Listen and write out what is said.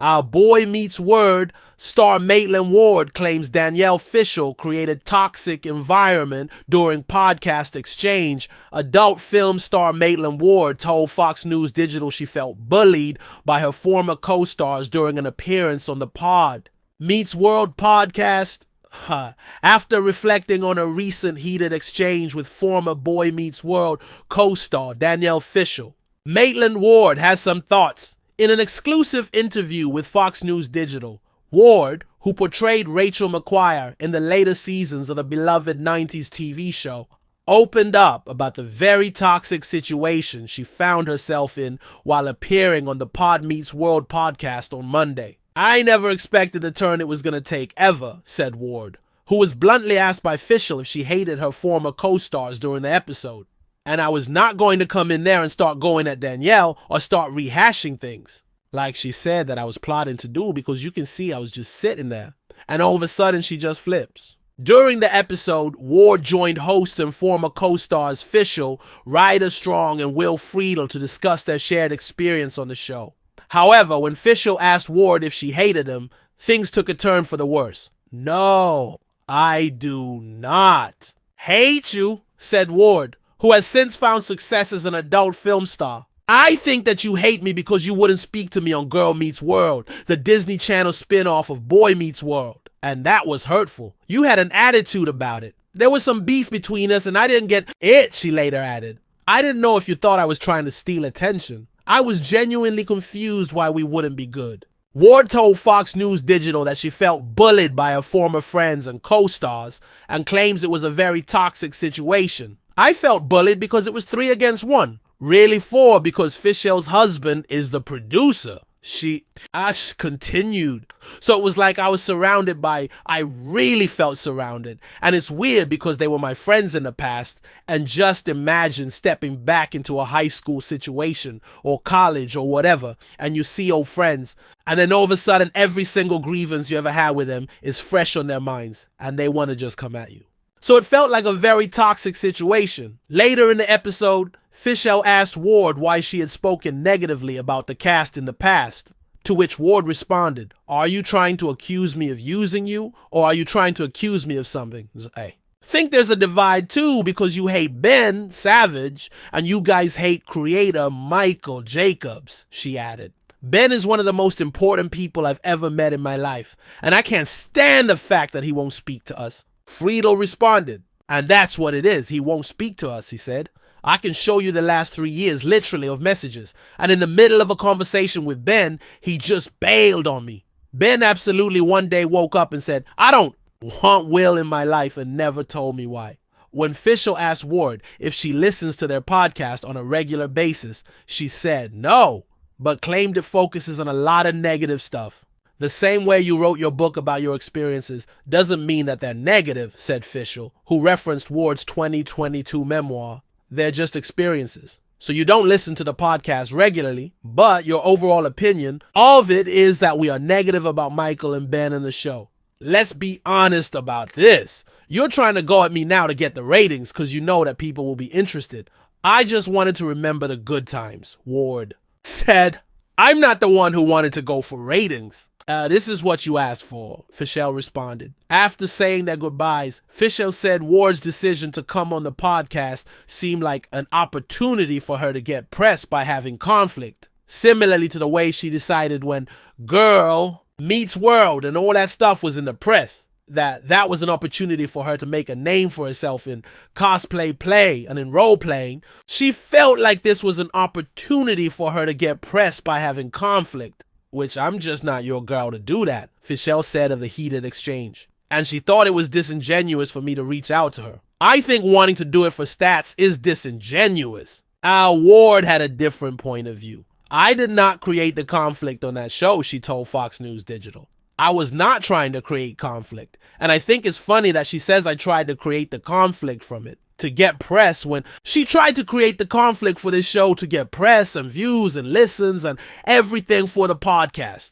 Our Boy Meets Word star Maitland Ward claims Danielle Fishel created toxic environment during podcast exchange. Adult film star Maitland Ward told Fox News Digital she felt bullied by her former co-stars during an appearance on the Pod Meets World podcast. After reflecting on a recent heated exchange with former Boy Meets World co-star Danielle Fishel, Maitland Ward has some thoughts. In an exclusive interview with Fox News Digital, Ward, who portrayed Rachel McQuire in the later seasons of the beloved 90s TV show, opened up about the very toxic situation she found herself in while appearing on the Pod Meets World podcast on Monday. "I never expected the turn it was going to take ever," said Ward, who was bluntly asked by Fishel if she hated her former co-stars during the episode. "And I was not going to come in there and start going at Danielle or start rehashing things like she said that I was plotting to do, because you can see I was just sitting there. And all of a sudden she just flips." During the episode, Ward joined hosts and former co-stars Fishel, Ryder Strong, and Will Friedle to discuss their shared experience on the show. However, when Fishel asked Ward if she hated him, things took a turn for the worse. "No, I do not hate you," said Ward, who has since found success as an adult film star. "I think that you hate me because you wouldn't speak to me on Girl Meets World, the Disney Channel spin-off of Boy Meets World. And that was hurtful. You had an attitude about it. There was some beef between us and I didn't get it," she later added. "I didn't know if you thought I was trying to steal attention. I was genuinely confused why we wouldn't be good." Ward told Fox News Digital that she felt bullied by her former friends and co-stars and claims it was a very toxic situation. "I felt bullied because it was 3 against 1. Really 4 because Fishel's husband is the producer." She continued. "So it was like I really felt surrounded. And it's weird because they were my friends in the past, and just imagine stepping back into a high school situation or college or whatever, and you see old friends, and then all of a sudden every single grievance you ever had with them is fresh on their minds, and they want to just come at you. So it felt like a very toxic situation." Later in the episode, Fishel asked Ward why she had spoken negatively about the cast in the past, to which Ward responded, "Are you trying to accuse me of using you, or are you trying to accuse me of something? Hey. Think there's a divide too, because you hate Ben Savage and you guys hate creator Michael Jacobs," she added. "Ben is one of the most important people I've ever met in my life, and I can't stand the fact that he won't speak to us." Friedel responded, "And that's what it is, he won't speak to us," he said. "I can show you the last 3 years, literally, of messages. And in the middle of a conversation with Ben, he just bailed on me. Ben absolutely one day woke up and said, 'I don't want Will in my life,' and never told me why." When Fishel asked Ward if she listens to their podcast on a regular basis, she said no, but claimed it focuses on a lot of negative stuff. "The same way you wrote your book about your experiences doesn't mean that they're negative," said Fishel, who referenced Ward's 2022 memoir. "They're just experiences. So you don't listen to the podcast regularly, but your overall opinion of it is that we are negative about Michael and Ben in the show. Let's be honest about this. You're trying to go at me now to get the ratings because you know that people will be interested. I just wanted to remember the good times," Ward said. "I'm not the one who wanted to go for ratings. This is what you asked for," Fishel responded. After saying their goodbyes, Fishel said Ward's decision to come on the podcast seemed like an opportunity for her to get press by having conflict, similarly to the way she decided when Girl Meets World and all that stuff was in the press, that was an opportunity for her to make a name for herself in cosplay play and in role playing. She felt like this was an opportunity for her to get press by having conflict, which I'm just not your girl to do that, Fishel said of the heated exchange. And she thought it was disingenuous for me to reach out to her. I think wanting to do it for stats is disingenuous. Al Ward had a different point of view. I did not create the conflict on that show, she told Fox News Digital. I was not trying to create conflict. And I think it's funny that she says I tried to create the conflict from it to get press, when she tried to create the conflict for this show to get press and views and listens and everything for the podcast.